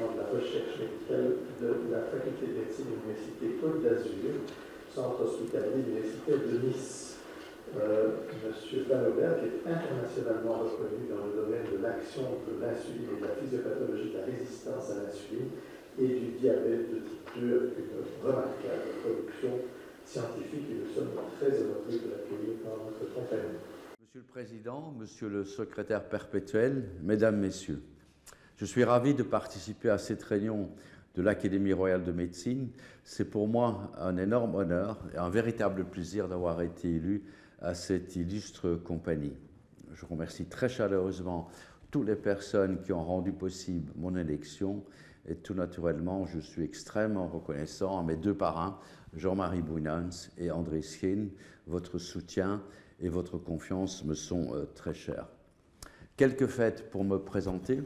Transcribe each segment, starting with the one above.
département de la recherche médicale de la faculté de médecine de l'Université Côte d'Azur, centre hospitalier universitaire de Nice. Monsieur Vanobert, qui est internationalement reconnu dans le domaine de l'action de l'insuline et de la physiopathologie de la résistance à l'insuline et du diabète de type 2, avec une remarquable production scientifique, et nous sommes très honorés de l'accueillir dans notre compagnie. Monsieur le Président, Monsieur le Secrétaire perpétuel, Mesdames, Messieurs, je suis ravi de participer à cette réunion de l'Académie royale de médecine. C'est pour moi un énorme honneur et un véritable plaisir d'avoir été élu à cette illustre compagnie. Je remercie très chaleureusement toutes les personnes qui ont rendu possible mon élection et tout naturellement, je suis extrêmement reconnaissant à mes deux parrains, Jean-Marie Bounans et André Schien. Votre soutien et votre confiance me sont très chers. Quelques faits pour me présenter.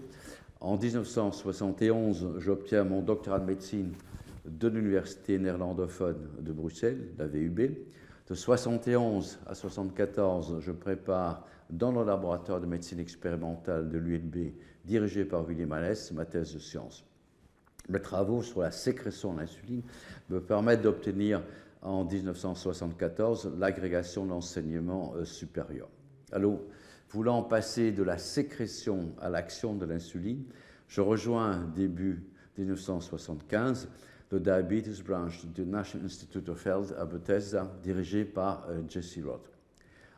En 1971, j'obtiens mon doctorat de médecine de l'Université néerlandophone de Bruxelles, la VUB. De 1971 à 1974, je prépare dans le laboratoire de médecine expérimentale de l'UNB, dirigé par Willy Malès, ma thèse de sciences. Mes travaux sur la sécrétion de l'insuline me permettent d'obtenir en 1974 l'agrégation de l'enseignement supérieur. Alors, voulant passer de la sécrétion à l'action de l'insuline, je rejoins début 1975 le Diabetes Branch du National Institute of Health à Bethesda, dirigé par Jesse Roth.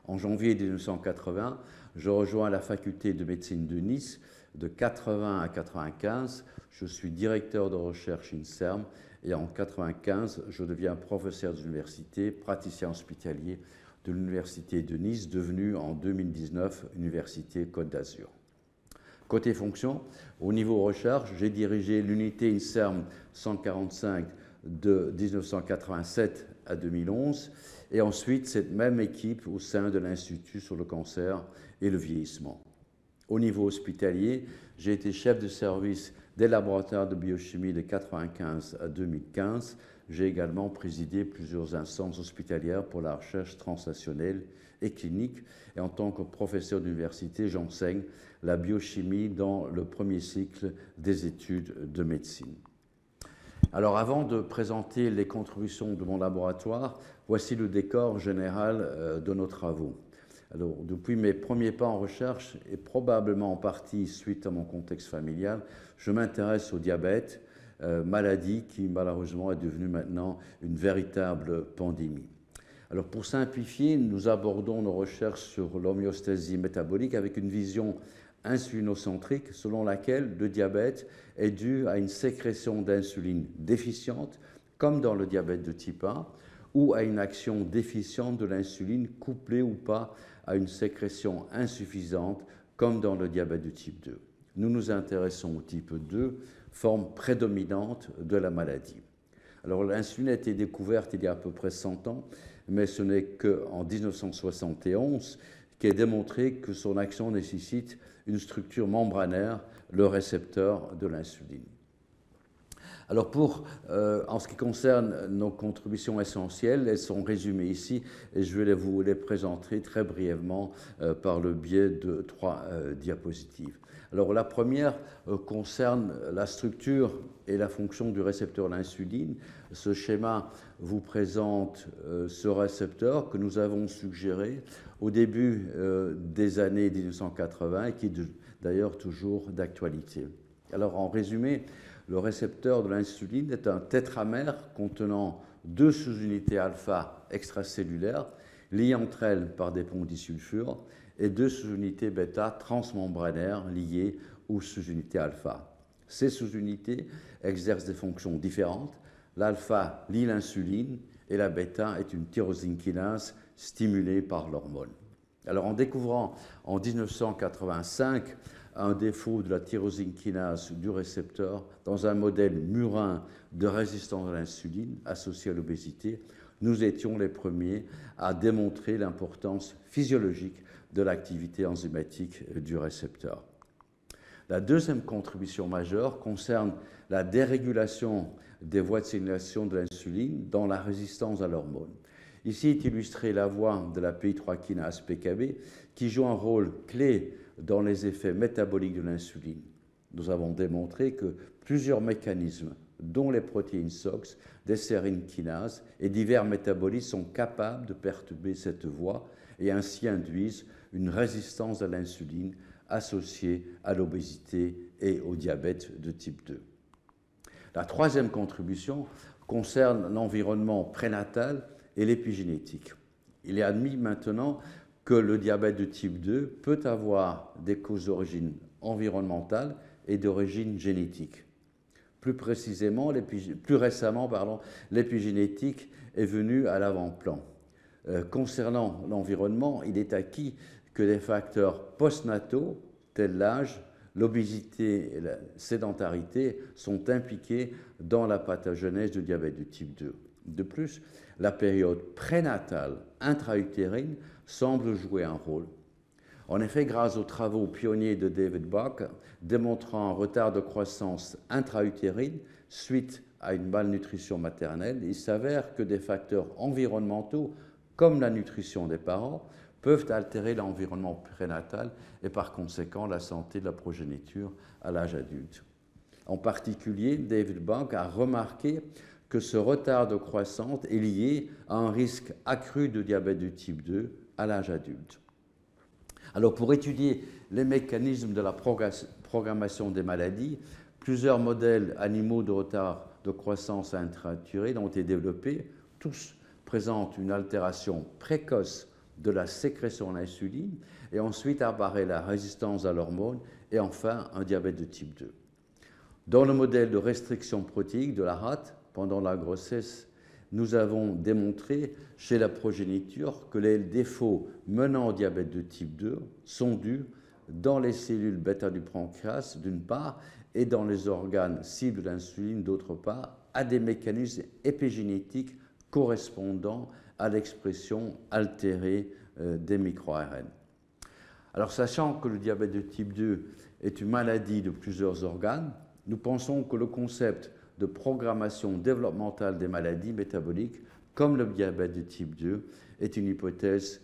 En janvier 1980, je rejoins la faculté de médecine de Nice. De 80 à 95, je suis directeur de recherche INSERM et en 95, je deviens professeur d'université, praticien hospitalier de l'Université de Nice, devenue en 2019 Université Côte d'Azur. Côté fonction, au niveau recherche, j'ai dirigé l'unité INSERM 145 de 1987 à 2011 et ensuite cette même équipe au sein de l'Institut sur le cancer et le vieillissement. Au niveau hospitalier, j'ai été chef de service des laboratoires de biochimie de 1995 à 2015. J'ai également présidé plusieurs instances hospitalières pour la recherche translationnelle et clinique. Et en tant que professeur d'université, j'enseigne la biochimie dans le premier cycle des études de médecine. Alors avant de présenter les contributions de mon laboratoire, voici le décor général de nos travaux. Alors, depuis mes premiers pas en recherche, et probablement en partie suite à mon contexte familial, je m'intéresse au diabète, maladie qui malheureusement est devenue maintenant une véritable pandémie. Alors, pour simplifier, nous abordons nos recherches sur l'homéostasie métabolique avec une vision insulinocentrique selon laquelle le diabète est dû à une sécrétion d'insuline déficiente, comme dans le diabète de type 1, ou à une action déficiente de l'insuline couplée ou pas à une sécrétion insuffisante, comme dans le diabète de type 2. Nous nous intéressons au type 2, forme prédominante de la maladie. Alors l'insuline a été découverte il y a à peu près 100 ans, mais ce n'est qu'en 1971 qu'est démontré que son action nécessite une structure membranaire, le récepteur de l'insuline. Alors en ce qui concerne nos contributions essentielles, elles sont résumées ici et je vais vous les présenter très brièvement par le biais de 3 diapositives. Alors la première concerne la structure et la fonction du récepteur d'insuline. Ce schéma vous présente ce récepteur que nous avons suggéré au début des années 1980 et qui est d'ailleurs toujours d'actualité. Alors en résumé, le récepteur de l'insuline est un tétramère contenant 2 sous-unités alpha extracellulaires liées entre elles par des ponts disulfure et 2 sous-unités bêta transmembranaires liées aux sous-unités alpha. Ces sous-unités exercent des fonctions différentes. L'alpha lie l'insuline et la bêta est une tyrosine kinase stimulée par l'hormone. Alors en découvrant en 1985 un défaut de la tyrosine kinase du récepteur dans un modèle murin de résistance à l'insuline associé à l'obésité, nous étions les premiers à démontrer l'importance physiologique de l'activité enzymatique du récepteur. La deuxième contribution majeure concerne la dérégulation des voies de signalation de l'insuline dans la résistance à l'hormone. Ici est illustrée la voie de la PI3 kinase PKB qui joue un rôle clé dans les effets métaboliques de l'insuline. Nous avons démontré que plusieurs mécanismes, dont les protéines SOX, des sérines kinases et divers métabolites sont capables de perturber cette voie et ainsi induisent une résistance à l'insuline associée à l'obésité et au diabète de type 2. La troisième contribution concerne l'environnement prénatal et l'épigénétique. Il est admis maintenant que le diabète de type 2 peut avoir des causes d'origine environnementale et d'origine génétique. Plus récemment, l'épigénétique est venue à l'avant-plan. Concernant l'environnement, il est acquis que les facteurs postnataux, tels l'âge, l'obésité et la sédentarité, sont impliqués dans la pathogenèse du diabète de type 2. De plus, la période prénatale intra-utérine semble jouer un rôle. En effet, grâce aux travaux pionniers de David Bach démontrant un retard de croissance intra-utérine suite à une malnutrition maternelle, il s'avère que des facteurs environnementaux, comme la nutrition des parents, peuvent altérer l'environnement prénatal et par conséquent la santé de la progéniture à l'âge adulte. En particulier, David Bach a remarqué que ce retard de croissance est lié à un risque accru de diabète de type 2 à l'âge adulte. Alors, pour étudier les mécanismes de la programmation des maladies, plusieurs modèles animaux de retard de croissance intra-utérine ont été développés. Tous présentent une altération précoce de la sécrétion d'insuline et ensuite apparaît la résistance à l'hormone et enfin un diabète de type 2. Dans le modèle de restriction protéique de la rate, pendant la grossesse, nous avons démontré chez la progéniture que les défauts menant au diabète de type 2 sont dus dans les cellules bêta du pancréas d'une part et dans les organes cibles d'insuline d'autre part à des mécanismes épigénétiques correspondant à l'expression altérée des micro-ARN. Alors, sachant que le diabète de type 2 est une maladie de plusieurs organes, nous pensons que le concept de programmation développementale des maladies métaboliques, comme le diabète de type 2, est une hypothèse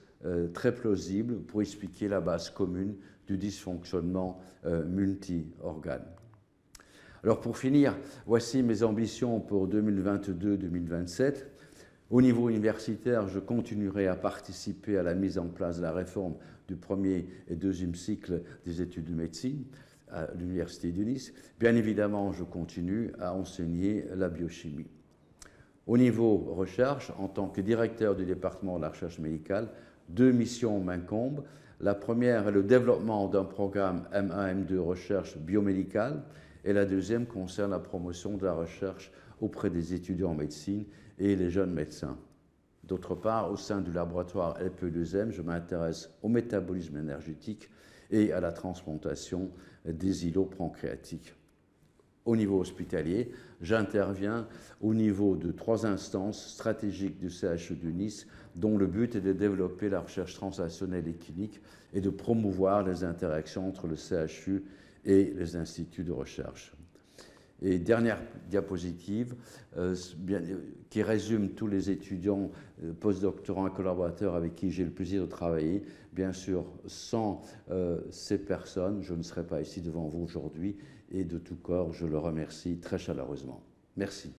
très plausible pour expliquer la base commune du dysfonctionnement multi-organes. Alors pour finir, voici mes ambitions pour 2022-2027. Au niveau universitaire, je continuerai à participer à la mise en place de la réforme du premier et deuxième cycle des études de médecine à l'Université de Nice. Bien évidemment, je continue à enseigner la biochimie. Au niveau recherche, en tant que directeur du département de la recherche médicale, 2 missions m'incombent. La première est le développement d'un programme M1-M2 recherche biomédicale et la deuxième concerne la promotion de la recherche auprès des étudiants en médecine et les jeunes médecins. D'autre part, au sein du laboratoire LPE2M, je m'intéresse au métabolisme énergétique et à la transplantation des îlots pancréatiques. Au niveau hospitalier, j'interviens au niveau de 3 instances stratégiques du CHU de Nice, dont le but est de développer la recherche translationnelle et clinique et de promouvoir les interactions entre le CHU et les instituts de recherche. Et dernière diapositive qui résume tous les étudiants, postdoctorants et collaborateurs avec qui j'ai le plaisir de travailler. Bien sûr, sans ces personnes, je ne serais pas ici devant vous aujourd'hui et de tout corps, je le remercie très chaleureusement. Merci.